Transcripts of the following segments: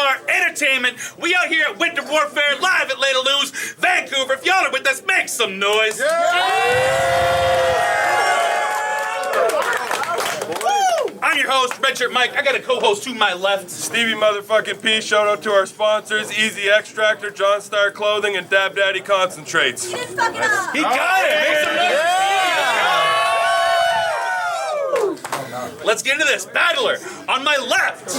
Bar Entertainment. We out here at Winter Warfare live at Leda Lou's, Vancouver. If y'all are with us, make some noise. I'm your host, Richard Mike. I got a co-host to my left. Stevie motherfucking P. Shout out to our sponsors, Easy Extractor, John Star Clothing, and Dab Daddy Concentrates. He didn't fuck it up. He got it. Make some noise. Let's get into this. Battler, on my left,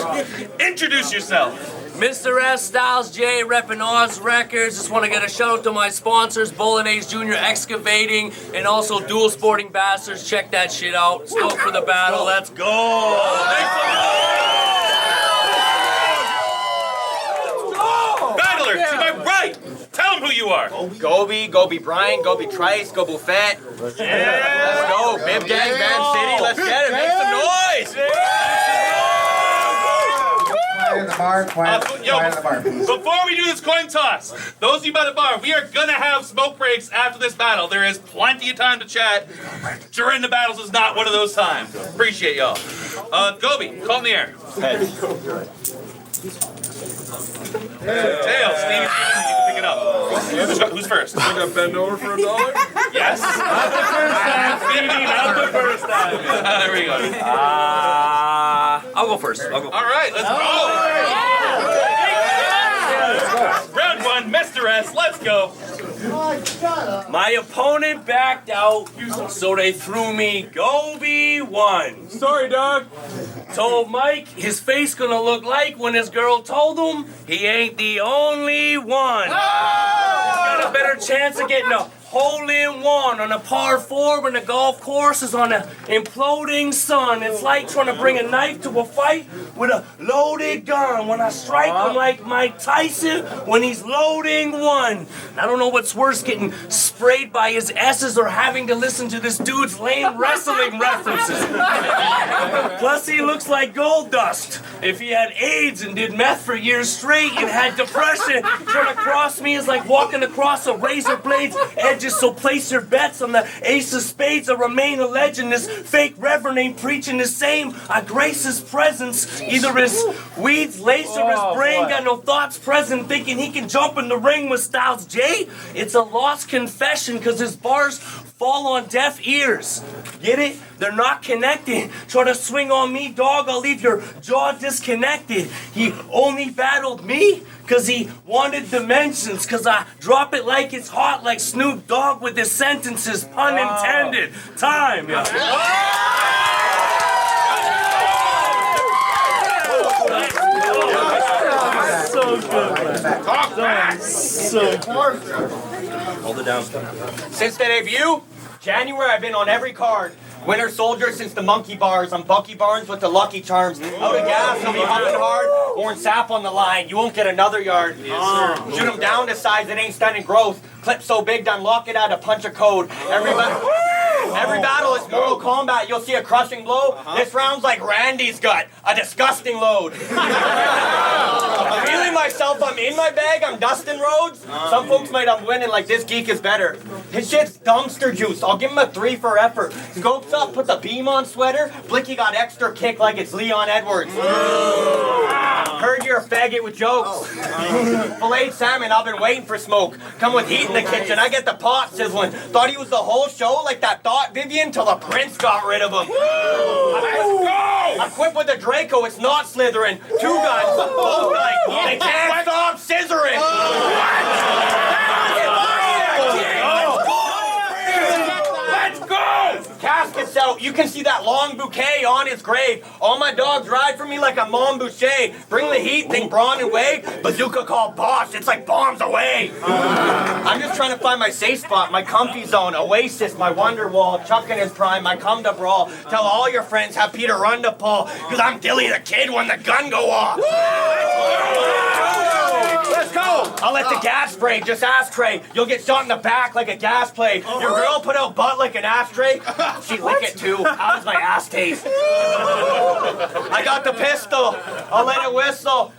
introduce yourself. Mr. S, Styles J, reppin' Oz Records. Just want to get a shout out to my sponsors, Bolognese Jr. Excavating, and also Dual Sporting Bastards. Check that shit out. Stoked for the battle. Let's go. Battler, to my right, tell him who you are. Gobie, Gobie Bryant, Gobie Trice, Go Buffet. Yeah. Let's go. Bib Gang, Van City. Let's get it. Make some noise. Before we do this coin toss, those of you by the bar, we are gonna have smoke breaks after this battle. There is plenty of time to chat. During the battles is not one of those times. Appreciate y'all. Gobie, call in the air. Tails, Stevie, you can pick it up. Who's first? I got bend over for $1? Yes. Not the first time, Stevie, not the first time. There we go. I'll go first. All right, let's go. Round one, Mr. S, let's go. My opponent backed out, so they threw me Gobie 1. Sorry, dog. Told Mike his face gonna look like when his girl told him he ain't the only one. Got a better chance of getting a hole-in-one on a par 4 when the golf course is on an imploding sun. It's like trying to bring a knife to a fight with a loaded gun. When I strike, I'm like Mike Tyson when he's loading one. I don't know what's worse, getting sprayed by his S's or having to listen to this dude's lame wrestling references. Plus, he looks like gold dust. If he had AIDS and did meth for years straight and had depression, trying to cross me is like walking across a razor blade's edges. So place your bets on the ace of spades or remain a legend. This fake reverend ain't preaching the same. I grace his presence. Either his weeds lace or his brain got no thoughts present, thinking he can jump in the ring with Styles J. It's a lost confession because his bars fall on deaf ears. Get it? They're not connected. Try to swing on me, dog, I'll leave your jaw disconnected. He only battled me because he wanted dimensions, because I drop it like it's hot, like Snoop Dogg with his sentences, pun intended. Time. Yeah. So good. So good. Hold it down. Since the debut, January, I've been on every card. Winter Soldier since the Monkey Bars. I'm Bucky Barnes with the Lucky Charms. Out of gas, he'll be humming hard. Orange sap on the line. You won't get another yard. Shoot him down to size that ain't stunning growth. Clip so big, done lock it out a punch a code. Every battle is Mortal Kombat. You'll see a crushing blow. This round's like Randy's gut. A disgusting load. I'm feeling myself. I'm in my bag. I'm dusting roads. Some folks might I'm winning like this geek is better. His shit's dumpster juice. I'll give him a 3 for effort. Scopes up, put the beam on sweater. Blicky got extra kick like it's Leon Edwards. Heard you're a faggot with jokes. Filleted salmon, I've been waiting for smoke. Come with heat in the kitchen, I get the pot sizzling. Thought he was the whole show like that thought Vivian till the prince got rid of him. I'm equipped with a Draco, it's not slithering. 2 guns, both like, they can't stop scissoring. Let's go! Casket's out, you can see that long bouquet on his grave. All my dogs ride for me like a Mom Boucher. Bring the heat, think Braun and Wade. Bazooka called Boss, it's like bombs away. I'm just trying to find my safe spot, my comfy zone, Oasis, my wonder wall, Chuck in his prime, my come to brawl. Tell all your friends have Peter run to Paul, cause I'm Dilly the Kid when the gun go off. Let's go! I'll let the gas spray, just ashtray. You'll get shot in the back like a gas play. Your girl put out butt like an ashtray. She lick it too. How does my ass taste? I got the pistol. I'll let it whistle.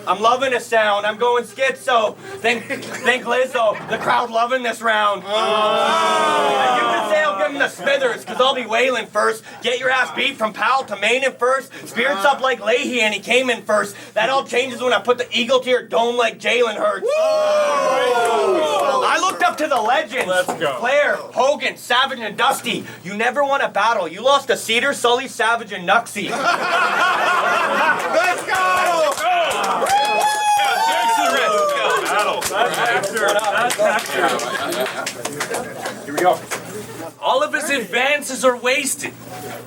I'm loving the sound. I'm going schizo. Think Lizzo. The crowd loving this round. And you can say I'll give him the Smithers, because I'll be wailing first. Get your ass beat from Powell to Maine in first. Spirits up like Leahy, and he came in first. That all changes when I put the eagle to your dome like Jalen Hurts. I looked up to the legends. Let's go. Flair, Hogan, Savage, and Dusty. You never won a battle. You lost to Cedar, Sully, Savage, and Nuxie. Let's go! Here we go. All of his advances are wasted.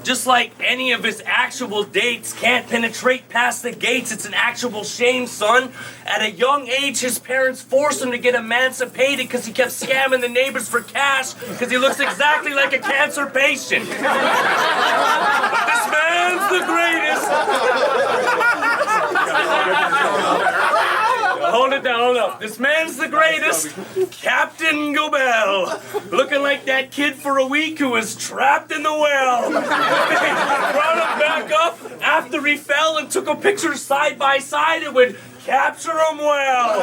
Just like any of his actual dates can't penetrate past the gates. It's an actual shame, son. At a young age, his parents forced him to get emancipated because he kept scamming the neighbors for cash because he looks exactly like a cancer patient. But this man's the greatest. Hold it down, hold up. This man's the greatest. Captain Gobie. Looking like that kid for a week who was trapped in the well. Brought him back up after he fell and took a picture side by side and would capture him well.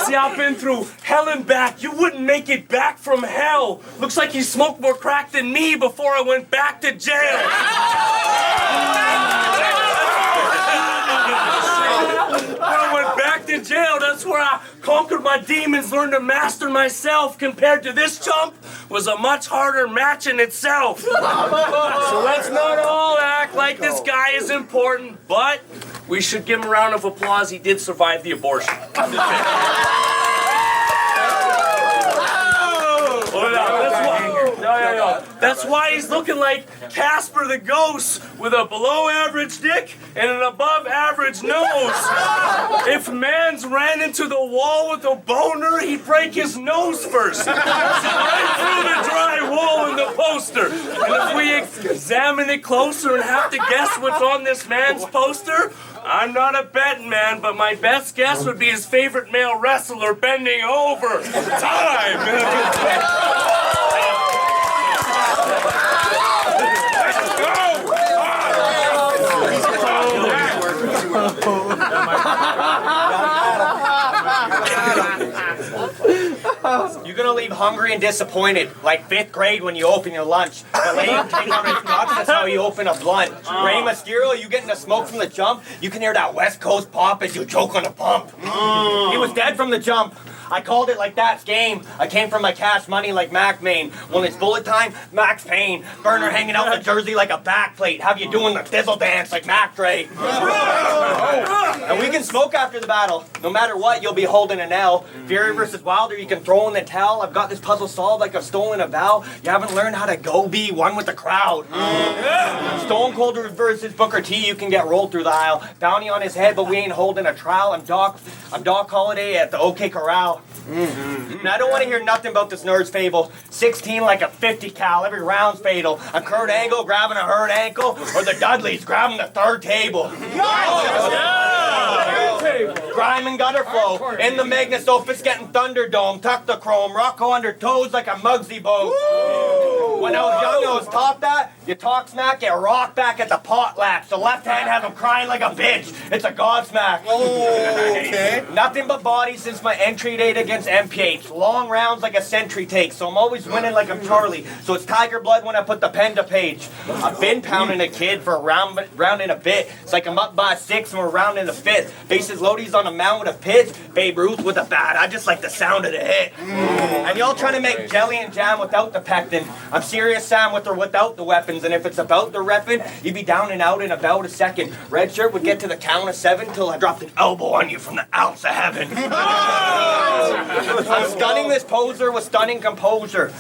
See, I've been through hell and back. You wouldn't make it back from hell. Looks like you smoked more crack than me before I went back to jail. Back to jail, that's where I conquered my demons, learned to master myself. Compared to this chump, was a much harder match in itself. So let's not all act like this guy is important, but we should give him a round of applause. He did survive the abortion. That's why he's looking like Casper the Ghost with a below-average dick and an above-average nose. If Mans ran into the wall with a boner, he'd break his nose first. Right through the dry wall in the poster. And if we examine it closer and have to guess what's on this man's poster, I'm not a betting man, but my best guess would be his favorite male wrestler bending over. Time! You're gonna leave hungry and disappointed, like 5th grade when you open your lunch. The lady take out his nuts, that's how you open a blunt. Rey Mysterio, you getting the smoke from the jump, you can hear that West Coast pop as you choke on a pump. He was dead from the jump. I called it like that's game. I came from my cash money like Mac Main. When it's bullet time, Max Payne. Burner hanging out the jersey like a backplate. Have you doing the thizzle dance like Mac Dre. And we can smoke after the battle. No matter what, you'll be holding an L. Fury versus Wilder, you can throw in the towel. I've got this puzzle solved like I've stolen a vowel. You haven't learned how to Gobie one with the crowd. Stone Cold versus Booker T, you can get rolled through the aisle. Bounty on his head, but we ain't holding a trial. I'm Doc Holliday at the OK Corral. And I don't want to hear nothing about this nerd's fable. 16 like a 50 cal, every round's fatal. I'm Kurt Angle grabbing a hurt ankle, or the Dudleys grabbing the third table. Grime and gutter flow. In the Magnus Opus getting Thunderdome. Tuck the chrome. Rocco under toes like a Muggsy boat. When I was young, I was taught that. You talk smack, get rocked back at the pot laps. The left hand has him crying like a bitch. It's a godsmack. Okay. Nothing but body since my entry date against MPH. Long rounds like a century takes, so I'm always winning like I'm Charlie. So it's tiger blood when I put the pen to page. I've been pounding a kid for a round and a bit. It's like I'm up by 6 and we're rounding the 5th. Bases loadies on a mound with a pitch. Babe Ruth with a bat. I just like the sound of the hit. And y'all trying to make jelly and jam without the pectin. I'm serious Sam with or without the weapons. And if it's about the reppin', you'd be down and out in about a second. Red shirt would get to the count of 7 till I dropped an elbow on you from the outs of heaven. I'm stunning this poser with stunning composure.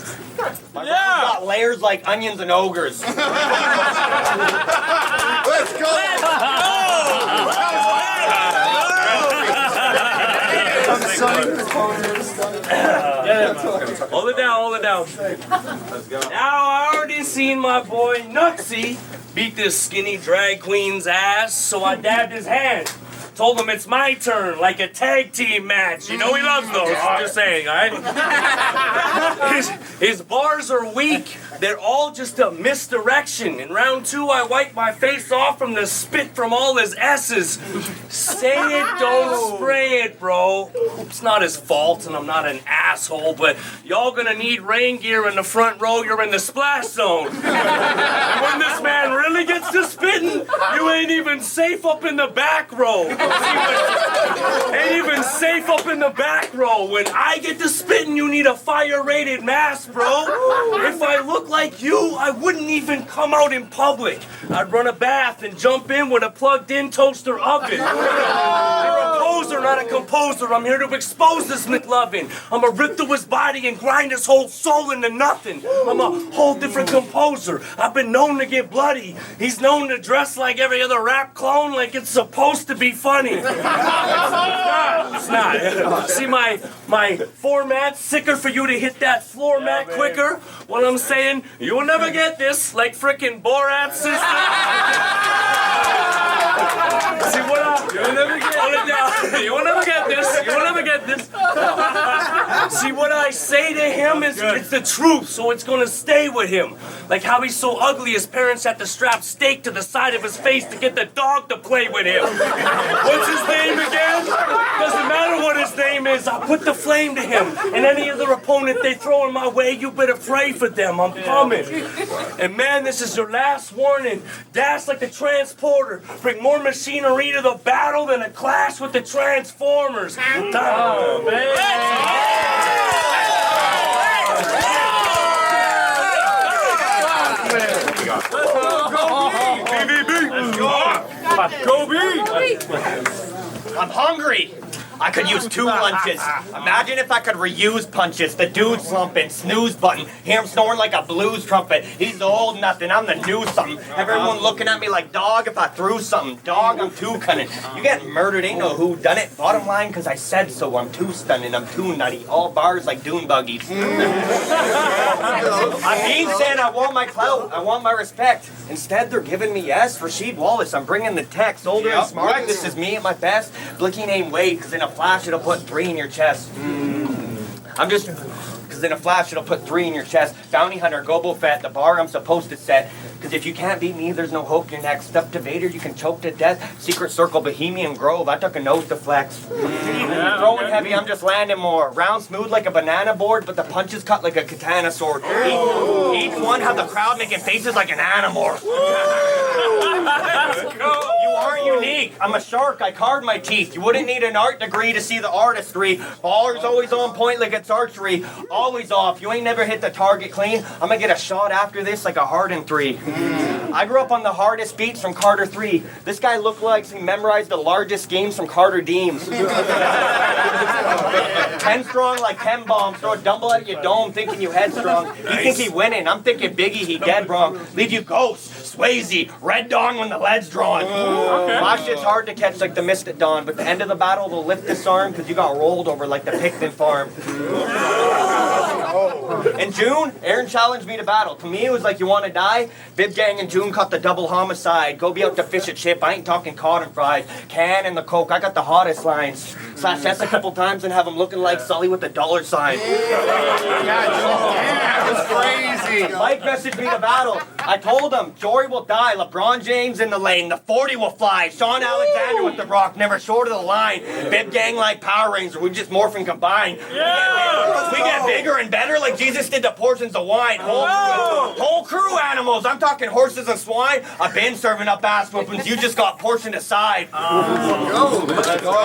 My rounds got layers like onions and ogres. Let's go! Hold it down. Now I already seen my boy Nuxie beat this skinny drag queen's ass, so I dabbed his hand. Told him it's my turn, like a tag team match. You know he loves those. I'm just saying, all right? His bars are weak. They're all just a misdirection. In round 2, I wiped my face off from the spit from all his S's. Say it, don't spray it, bro. It's not his fault, and I'm not an asshole, but y'all gonna need rain gear in the front row. You're in the splash zone. And when this man really gets to spitting, you ain't even safe up in the back row. Ain't even safe up in the back row. When I get to spitting, you need a fire-rated mask, bro. If I look like you, I wouldn't even come out in public. I'd run a bath and jump in with a plugged-in toaster oven. I'm a poser, not a composer. I'm here to expose this McLovin. I'm a rip through his body and grind his whole soul into nothing. I'm a whole different composer. I've been known to get bloody. He's known to dress like every other rap clone, like it's supposed to be funny. It's not. See my format sicker for you to hit that floor mat quicker? What I'm saying, you will never get this, like frickin' Borat's sister. See what you'll never get you will never get this. You will never get this. See what I say to him is it's the truth, so it's gonna stay with him. Like how he's so ugly, his parents had to strap steak to the side of his face to get the dog to play with him. What's his name again? Doesn't matter what his name is. I'll put the flame to him. And any other opponent they throw in my way, you better pray for them. I'm coming. And man, this is your last warning. Dash like the transporter. Bring more machinery to the battle than a clash with the Transformers. Oh, man. Gobie! I'm hungry. I could use 2 lunches. Imagine if I could reuse punches. The dude slumping, snooze button, hear him snoring like a blues trumpet. He's the old nothing, I'm the new something. Everyone looking at me like, dog, if I threw something. Dog, I'm too cunning. You get murdered, ain't no who done it. Bottom line, cause I said so. I'm too stunning, I'm too nutty. All bars like dune buggies. I mean saying I want my clout, I want my respect. Instead, they're giving me S. Rasheed Wallace, I'm bringing the text. Older and smart, this is me at my best. Blicky name Wade, cause in a flash it'll put 3 in your chest. Cause in a flash it'll put 3 in your chest. Bounty hunter, Gobie Fett, the bar I'm supposed to set. Cause if you can't beat me, there's no hope you're next. Step to Vader, you can choke to death. Secret Circle, Bohemian Grove, I took a nose to flex. Throwing heavy, I'm just landing more. Round smooth like a banana board, but the punches cut like a katana sword. Each one have the crowd making faces like an animorph. You aren't unique. I'm a shark, I carved my teeth. You wouldn't need an art degree to see the artistry. Baller's always on point like it's archery. Always off, you ain't never hit the target clean. I'm gonna get a shot after this like a Harden 3. I grew up on the hardest beats from Carter 3. This guy looked like he memorized the largest games from Carter Deems. 10 strong like 10 bombs. Throw a dumble at your dome thinking you headstrong. You think he winning, I'm thinking Biggie, he dead wrong. Leave you ghost, Swayze, Red Dawn when the lead's drawn. My shit's hard to catch like the mist at dawn, but the end of the battle they'll lift this arm because you got rolled over like the Picton farm. In June, Aaron challenged me to battle. To me, it was like you want to die. Bib Gang in June caught the double homicide. Go be out to fish at ship. I ain't talking cod and fries. Can and the coke. I got the hottest lines. Slash S a couple times and have him looking like Sully with a dollar sign. That's crazy. Mike messaged me to battle. I told him, Jory will die. LeBron James in the lane. The 40 will fly. Sean Alexander with the rock. Never short of the line. Bib Gang like Power Rangers. We just morph and combine. We get bigger and better like Jesus did the portions of wine. Whole crew animals. I'm talking horses and swine. I've been serving up ass whoopings. You just got portioned aside. Let's go.